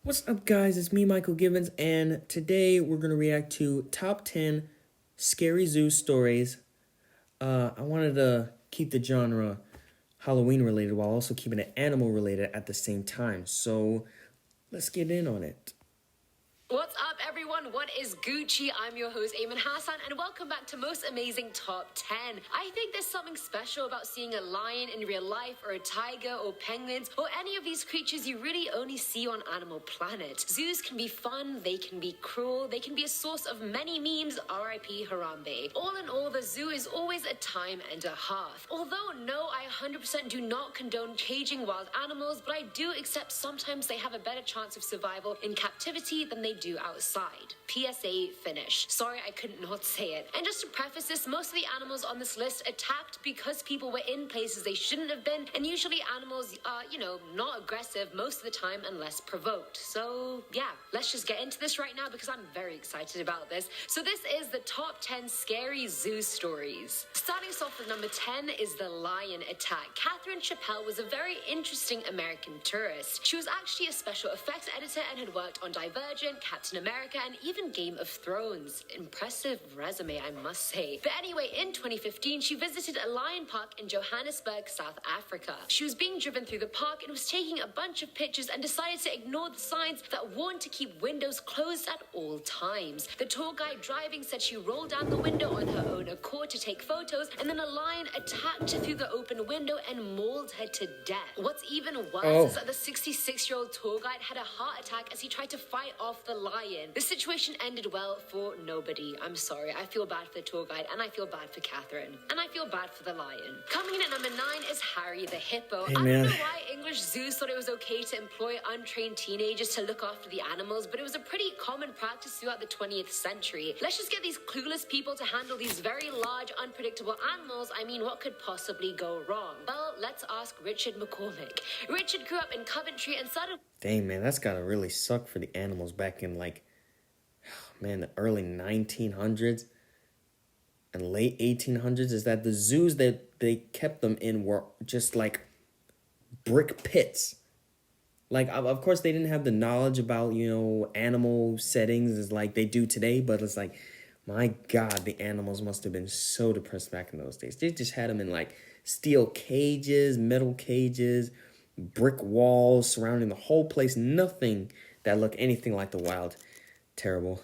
What's up, guys? It's me, Michael Gibbons, and today we're going to react to top 10 scary zoo stories. I wanted to keep the genre Halloween related while also keeping it animal related at the same time. So let's get in on it. What's up, everyone? What is Gucci? I'm your host, Ayman Hassan, and welcome back to Most Amazing Top 10. I think there's something special about seeing a lion in real life, or a tiger, or penguins, or any of these creatures you really only see on Animal Planet. Zoos can be fun, they can be cruel, they can be a source of many memes, R.I.P. Harambe. All in all, the zoo is always a time and a half. Although, no, I 100% do not condone caging wild animals, but I do accept sometimes they have a better chance of survival in captivity than they do outside. PSA finish. Sorry, I couldn't not say it. And just to preface this, most of the animals on this list attacked because people were in places they shouldn't have been, and usually animals are, not aggressive most of the time unless provoked. So, yeah, let's just get into this right now because I'm very excited about this. So this is the top 10 scary zoo stories. Starting us off with number 10 is the lion attack. Catherine Chappell was a very interesting American tourist. She was actually a special effects editor and had worked on Divergent, Captain America, and even Game of Thrones. Impressive resume, I must say. But anyway, in 2015, she visited a lion park in Johannesburg, South Africa. She was being driven through the park and was taking a bunch of pictures and decided to ignore the signs that warned to keep windows closed at all times. The tour guide driving said she rolled down the window on her own accord to take photos, and then a lion attacked her through the open window and mauled her to death. What's even worse is that the 66-year-old tour guide had a heart attack as he tried to fight off the lion. The situation ended well for nobody. I'm sorry. I feel bad for the tour guide, and I feel bad for Catherine. And I feel bad for the lion. Coming in at number 9 is Harry the hippo. Hey, I man. don't know why English zoos thought it was okay to employ untrained teenagers to look after the animals, but it was a pretty common practice throughout the 20th century. Let's just get these clueless people to handle these very large, unpredictable animals. I mean, what could possibly go wrong? Well, let's ask Richard McCormick. Richard grew up in Coventry and started... Dang, man, that's gotta really suck for the animals back in, the early 1900s and late 1800s. Is that the zoos that they kept them in were just like brick pits. Like, of course, they didn't have the knowledge about, animal settings as like they do today, but it's like, my God, the animals must have been so depressed back in those days. They just had them in like steel cages, metal cages, brick walls surrounding the whole place. Nothing that looked anything like the wild. Terrible.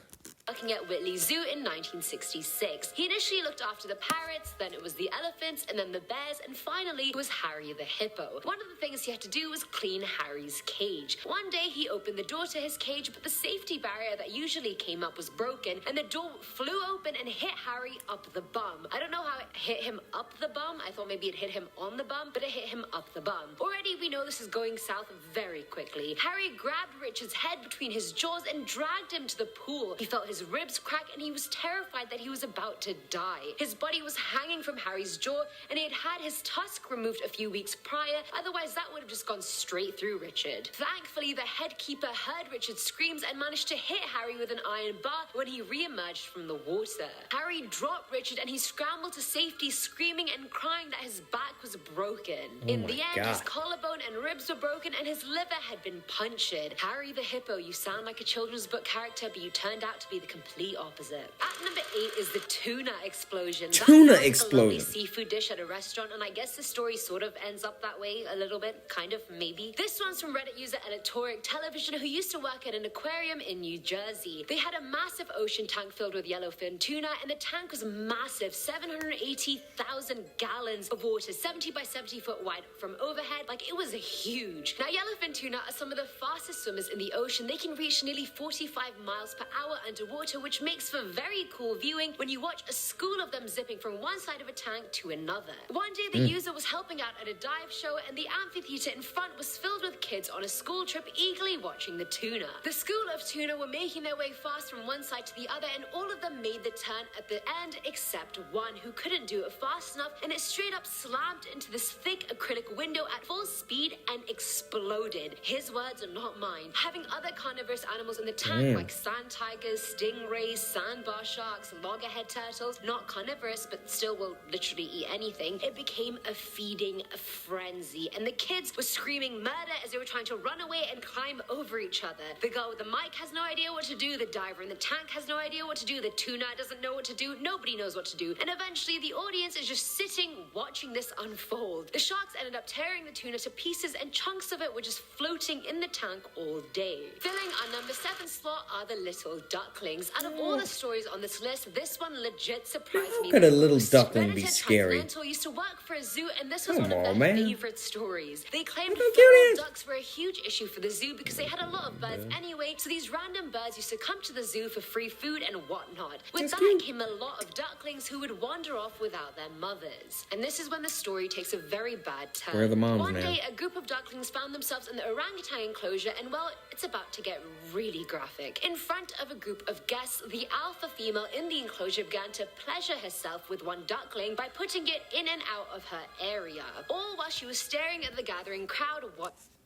Working at Whitley Zoo in 1966. He initially looked after the parrots, then it was the elephants, and then the bears, and finally it was Harry the hippo. One of the things he had to do was clean Harry's cage. One day he opened the door to his cage, but the safety barrier that usually came up was broken, and the door flew open and hit Harry up the bum. I don't know how it hit him up the bum. I thought maybe it hit him on the bum, but it hit him up the bum. Already we know this is going south very quickly. Harry grabbed Richard's head between his jaws and dragged him to the pool. He felt his ribs crack and he was terrified that he was about to die. His body was hanging from Harry's jaw and he had had his tusk removed a few weeks prior, otherwise that would have just gone straight through Richard. Thankfully, the head keeper heard Richard's screams and managed to hit Harry with an iron bar when he re-emerged from the water. Harry dropped Richard and he scrambled to safety, screaming and crying that his back was broken. In the end, his collarbone and ribs were broken and his liver had been punctured. Harry the hippo, you sound like a children's book character, but you turned out to be the complete opposite. At number 8 is the tuna explosion. Tuna That's explosion. A lovely seafood dish at a restaurant, and I guess the story sort of ends up that way a little bit, kind of, maybe. This one's from Reddit user Electoric Television, who used to work at an aquarium in New Jersey. They had a massive ocean tank filled with yellowfin tuna, and the tank was massive, 780,000 gallons of water, 70 by 70 foot wide from overhead. Like, it was huge. Now, yellowfin tuna are some of the fastest swimmers in the ocean. They can reach nearly 45 miles per hour underwater, which makes for very cool viewing when you watch a school of them zipping from one side of a tank to another. One day, the user was helping out at a dive show, and the amphitheater in front was filled with kids on a school trip eagerly watching the tuna. The school of tuna were making their way fast from one side to the other, and all of them made the turn at the end except one, who couldn't do it fast enough, and it straight up slammed into this thick acrylic window at full speed and exploded. His words are not mine. Having other carnivorous animals in the tank, like sand tigers, stingrays, sandbar sharks, loggerhead turtles, not carnivorous, but still will literally eat anything. It became a feeding frenzy, and the kids were screaming murder as they were trying to run away and climb over each other. The girl with the mic has no idea what to do, the diver in the tank has no idea what to do, the tuna doesn't know what to do, nobody knows what to do, and eventually the audience is just sitting watching this unfold. The sharks ended up tearing the tuna to pieces, and chunks of it were just floating in the tank all day. Filling our number 7 slot are the little ducklings. Out of all the stories on this list, this one legit surprised me. How could a little most. duckling be Reddit scary? Transcendental used to work for a zoo, and this was Come one of on, their man. favorite stories. They claimed Look how feral cute it is. ducks were a huge issue for the zoo because they had a lot of birds anyway, so these random birds used to come to the zoo for free food and whatnot. With That's that cute. came a lot of ducklings who would wander off without their mothers. And this is when the story takes a very bad turn. Where are the moms One now? day, a group of ducklings found themselves in the orangutan enclosure, and well, it's about to get really graphic. In front of a group of guests, the alpha female in the enclosure began to pleasure herself with one duckling by putting it in and out of her area, all while she was staring at the gathering crowd.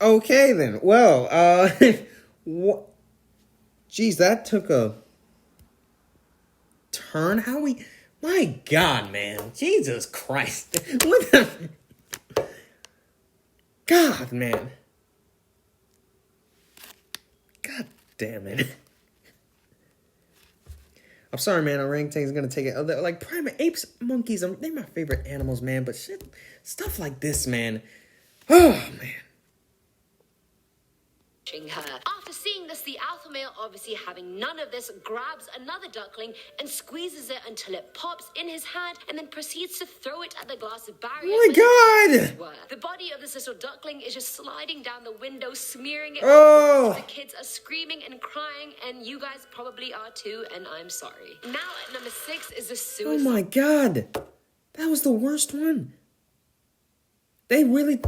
Okay then. Well, what? Jeez, that took a turn. How we? My God, man! Jesus Christ! What the? God, man! God damn it! I'm sorry, man. Orangutans gonna take it. Like primate apes, monkeys. They're my favorite animals, man. But shit, stuff like this, man. Oh man. Her. After seeing this, the alpha male, obviously having none of this, grabs another duckling and squeezes it until it pops in his hand, and then proceeds to throw it at the glass barrier. Oh my where the God! kids were. The body of this little duckling is just sliding down the window, smearing it. Oh! The kids are screaming and crying, and you guys probably are too, and I'm sorry. Now at number 6 is the Oh suicide. my God! That was the worst one. They really...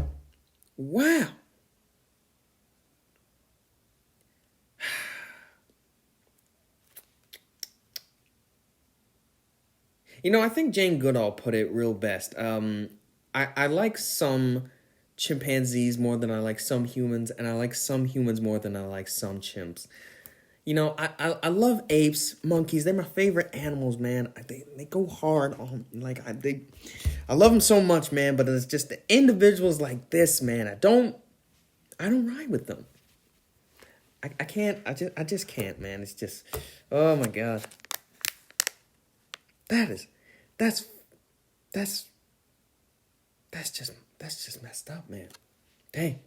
Wow. You know, I think Jane Goodall put it real best. I like some chimpanzees more than I like some humans, and I like some humans more than I like some chimps. You know, I love apes, monkeys. They're my favorite animals, man. They go hard on I love them so much, man. But it's just the individuals like this, man. I don't ride with them. I can't. I just can't, man. It's just, oh my God. That's just messed up, man. Dang.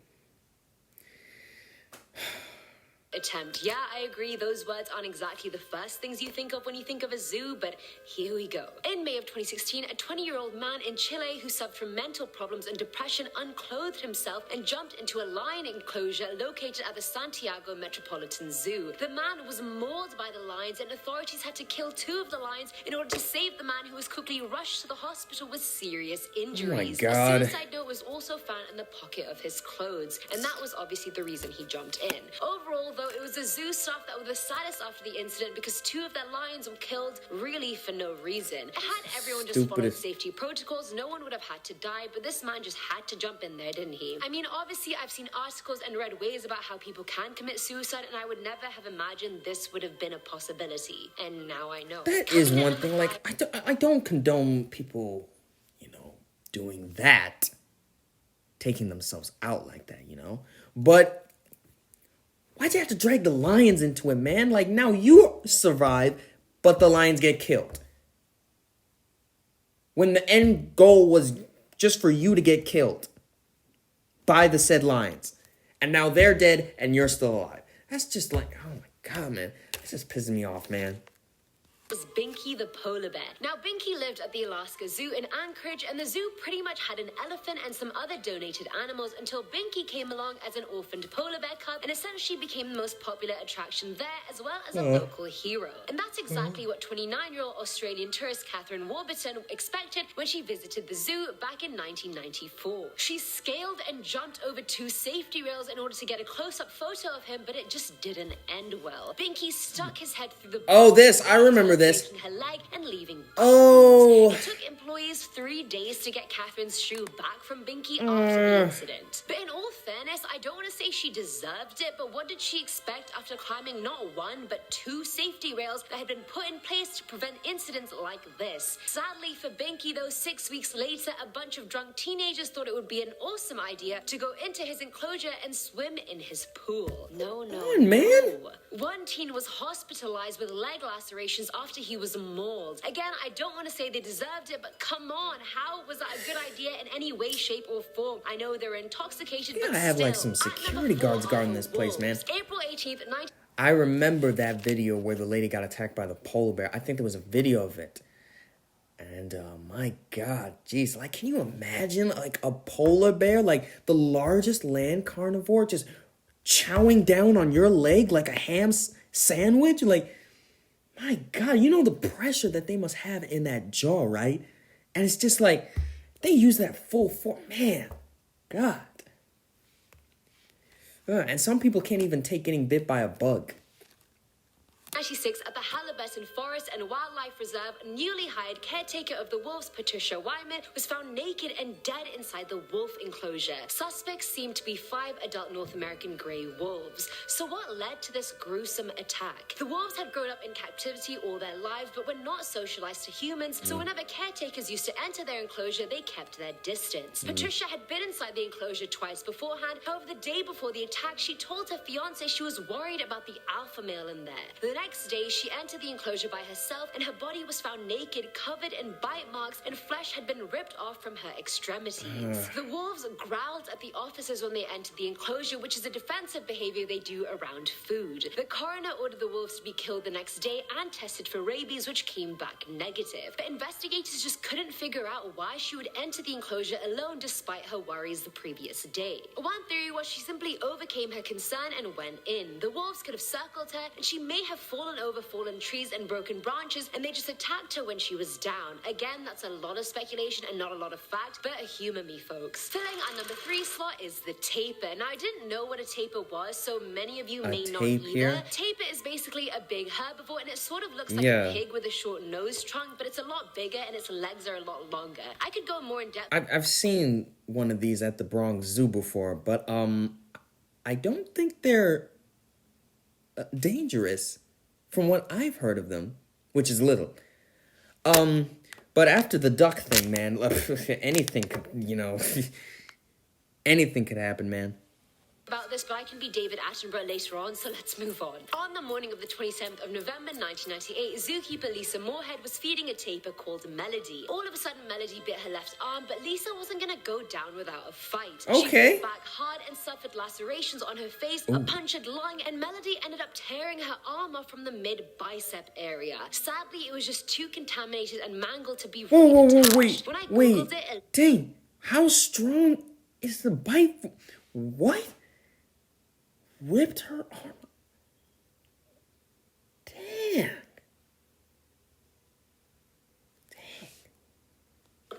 Attempt. Yeah, I agree. Those words aren't exactly the first things you think of when you think of a zoo, but here we go. In May of 2016, a 20-year-old man in Chile who suffered from mental problems and depression unclothed himself and jumped into a lion enclosure located at the Santiago Metropolitan Zoo. The man was mauled by the lions, and authorities had to kill 2 of the lions in order to save the man, who was quickly rushed to the hospital with serious injuries. God. A suicide note was also found in the pocket of his clothes, and that was obviously the reason he jumped in. Overall, though, it was the zoo staff that were the saddest after the incident because 2 of their lions were killed really for no reason. Had everyone just followed Stupidest. safety protocols, no one would have had to die, but this man just had to jump in there, didn't he? I mean, obviously, I've seen articles and read ways about how people can commit suicide, and I would never have imagined this would have been a possibility. And now I know. That is Coming in one at thing. number Like, I don't condone people, doing that, taking themselves out like that, But why'd you have to drag the lions into it, man? Like, now you survive, but the lions get killed. When the end goal was just for you to get killed by the said lions. And now they're dead and you're still alive. That's just like, oh my God, man. That's just pissing me off, man. was Binky the polar bear. Now, Binky lived at the Alaska Zoo in Anchorage, and the zoo pretty much had an elephant and some other donated animals until Binky came along as an orphaned polar bear cub and essentially became the most popular attraction there, as well as a local hero. And that's exactly what 29-year-old Australian tourist Catherine Warburton expected when she visited the zoo back in 1994. She scaled and jumped over 2 safety rails in order to get a close-up photo of him, but it just didn't end well. Binky stuck his head through the... Oh, this. I remember this. breaking her leg and leaving. Oh. It took employees 3 days to get Catherine's shoe back from Binky after the incident. But in all fairness, I don't want to say she deserved it, but what did she expect after climbing not one, but 2 safety rails that had been put in place to prevent incidents like this? Sadly for Binky, though, 6 weeks later, a bunch of drunk teenagers thought it would be an awesome idea to go into his enclosure and swim in his pool. No, man. One teen was hospitalized with leg lacerations after he was mauled. Again, I don't want to say they deserved it, but come on, how was that a good idea in any way, shape, or form? I know they're intoxicated, but I have like still, some at number security 4 guards are guarding the this place, man. Wolves. April 18th, 19... I remember that video where the lady got attacked by the polar bear. I think there was a video of it. And my God, geez, like, can you imagine like a polar bear, like the largest land carnivore, just chowing down on your leg like a ham sandwich? Like, my God, you know the pressure that they must have in that jaw, right? And it's just like, they use that full force, man, God. And some people can't even take getting bit by a bug. 1996, at the Halliburton Forest and Wildlife Reserve, newly hired caretaker of the wolves, Patricia Wyman, was found naked and dead inside the wolf enclosure. Suspects seemed to be 5 adult North American grey wolves. So what led to this gruesome attack? The wolves had grown up in captivity all their lives, but were not socialized to humans, so whenever caretakers used to enter their enclosure, they kept their distance. Patricia had been inside the enclosure twice beforehand. However, the day before the attack, she told her fiancé she was worried about the alpha male in there. The next day, she entered the enclosure by herself, and her body was found naked, covered in bite marks, and flesh had been ripped off from her extremities. The wolves growled at the officers when they entered the enclosure, which is a defensive behavior they do around food. The coroner ordered the wolves to be killed the next day and tested for rabies, which came back negative. But investigators just couldn't figure out why she would enter the enclosure alone despite her worries the previous day. One theory was she simply overcame her concern and went in. The wolves could have circled her, and she may have fallen over fallen trees and broken branches, and they just attacked her when she was down. Again, that's a lot of speculation and not a lot of fact, but humor me, folks. Filling our number 3 slot is the tapir. Now, I didn't know what a tapir was, so many of you may not either. Tapir is basically a big herbivore, and it sort of looks like a pig with a short nose trunk, but it's a lot bigger and its legs are a lot longer. I could go more in depth. I've seen one of these at the Bronx Zoo before, but I don't think they're dangerous. From what I've heard of them, which is little. But after the duck thing, man, anything could, anything could happen, man. About this, but I can be David Attenborough later on, so let's move on. On the morning of the 27th of November 1998, zookeeper Lisa Moorhead was feeding a tapir called Melody. All of a sudden, Melody bit her left arm, but Lisa wasn't going to go down without a fight. Okay. She fought back hard and suffered lacerations on her face, a punctured lung, and Melody ended up tearing her arm off from the mid-bicep area. Sadly, it was just too contaminated and mangled to be Wait. When I Googled it... Dang, how strong is the bite? What? Whipped her arm. Damn.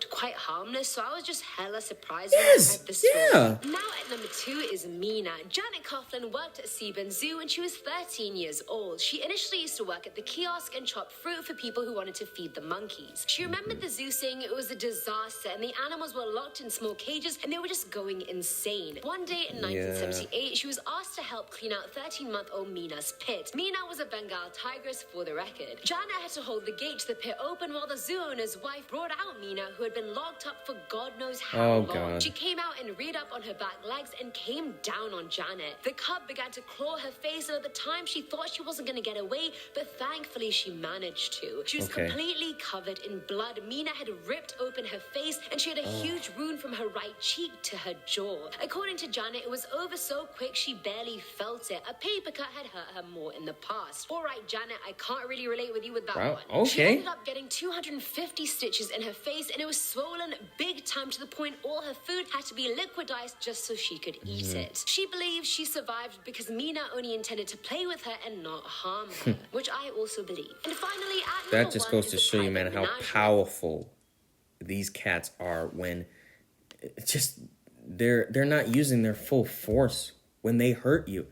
Quite harmless, so I was just hella surprised when I read the story. Now at number 2 is Mina. Janet Coughlin worked at Seaburn Zoo when she was 13 years old. She initially used to work at the kiosk and chop fruit for people who wanted to feed the monkeys. She remembered the zoo saying it was a disaster and the animals were locked in small cages and they were just going insane. One day in 1978, she was asked to help clean out 13-month-old Mina's pit. Mina was a Bengal tigress, for the record. Janet had to hold the gate to the pit open while the zoo owner's wife brought out Mina, who had been locked up for God knows how long. God. She came out and reared up on her back legs and came down on Janet. The cub began to claw her face, and at the time she thought she wasn't going to get away, but thankfully she managed to. She was completely covered in blood. Mina had ripped open her face, and she had a huge wound from her right cheek to her jaw. According to Janet, it was over so quick she barely felt it. A paper cut had hurt her more in the past. All right, Janet, I can't really relate with you with that one. She ended up getting 250 stitches in her face, and it was swollen big time to the point all her food had to be liquidized just so she could eat it. She believes she survived because Mina only intended to play with her and not harm her, which I also believe. And finally, at that just goes to show you, man, how powerful these cats are when just they're not using their full force when they hurt you.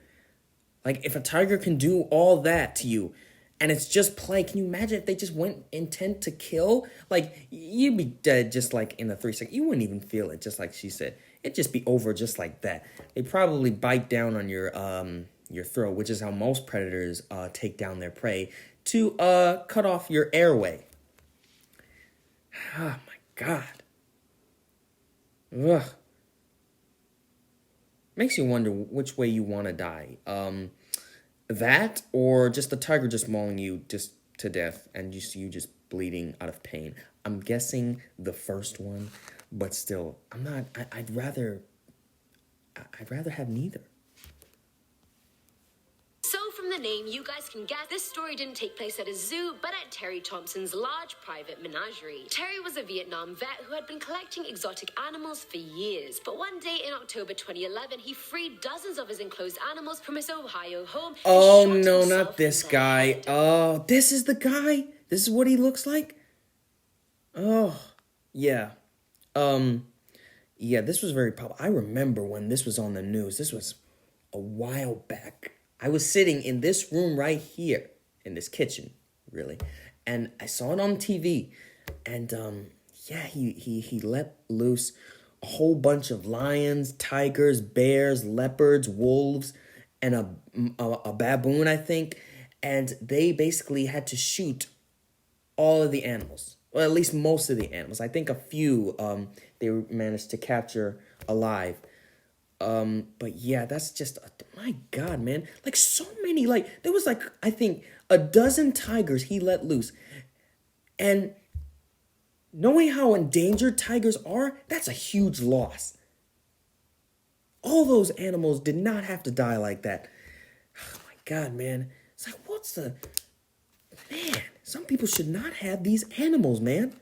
Like, if a tiger can do all that to you and it's just play. Can you imagine if they just went intent to kill? Like, you'd be dead just like in the 3 seconds. You wouldn't even feel it, just like she said. It'd just be over just like that. They probably bite down on your throat, which is how most predators take down their prey, to cut off your airway. Oh my God. Ugh. Makes you wonder which way you want to die. That or just the tiger just mauling you just to death and you just bleeding out of pain. I'm guessing the first one, but still, I'd rather have neither. So from the name, you guys can guess this story didn't take place at a zoo, but at Terry Thompson's large private menagerie. Terry was a Vietnam vet who had been collecting exotic animals for years. But one day in October 2011, he freed dozens of his enclosed animals from his Ohio home. Oh no, not this guy. Oh, this is the guy? This is what he looks like? Oh, yeah. Yeah, this was very popular. I remember when this was on the news. This was a while back. I was sitting in this room right here, in this kitchen, really, and I saw it on TV, and yeah, he let loose a whole bunch of lions, tigers, bears, leopards, wolves, and a baboon, I think, and they basically had to shoot all of the animals, or at least most of the animals. I think a few they managed to capture alive. But yeah, that's just, my God, man. Like, so many, like, there was, like, I think, a dozen tigers he let loose. And knowing how endangered tigers are, that's a huge loss. All those animals did not have to die like that. Oh, my God, man. It's like, man, some people should not have these animals, man.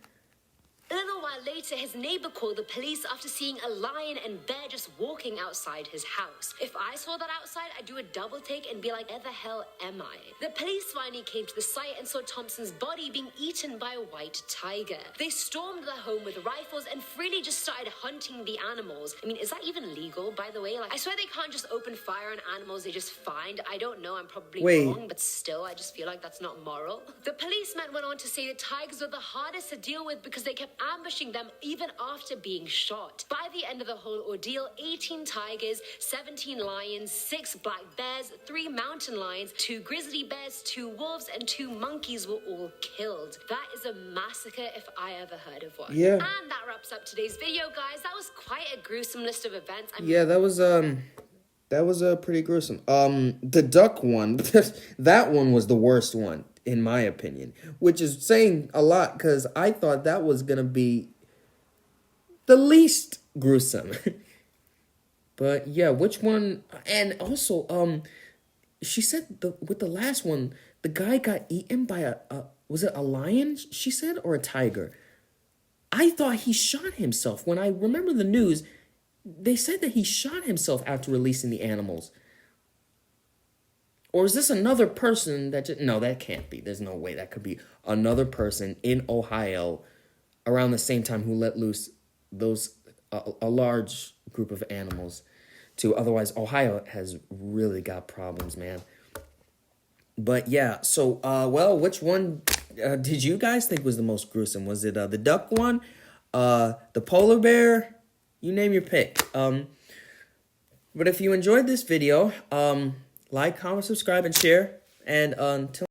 A little while later, his neighbor called the police after seeing a lion and bear just walking outside his house. If I saw that outside, I'd do a double take and be like, where the hell am I? The police finally came to the site and saw Thompson's body being eaten by a white tiger. They stormed the home with rifles and freely just started hunting the animals. I mean, is that even legal, by the way? Like, I swear they can't just open fire on animals they just find. I don't know, I'm probably wrong, but still, I just feel like that's not moral. The policeman went on to say that tigers were the hardest to deal with because they kept ambushing them even after being shot. By the end of the whole ordeal, 18 tigers, 17 lions, 6 black bears, 3 mountain lions, 2 grizzly bears, 2 wolves, and 2 monkeys were all killed. That is a massacre if I ever heard of one. Yeah. And that wraps up today's video, guys. That was quite a gruesome list of events. Yeah, that was pretty gruesome. The duck one, that one was the worst one, in my opinion, which is saying a lot because I thought that was gonna be the least gruesome. But yeah, which one? And also, she said with the last one, the guy got eaten by a was it a lion? She said, or a tiger? I thought he shot himself. When I remember the news, they said that he shot himself after releasing the animals. Or is this another person that just... No, that can't be. There's no way that could be another person in Ohio around the same time who let loose those a large group of animals too. Otherwise, Ohio has really got problems, man. But yeah, so, well, which one did you guys think was the most gruesome? Was it the duck one, the polar bear? You name your pick. But if you enjoyed this video, like, comment, subscribe, and share. And until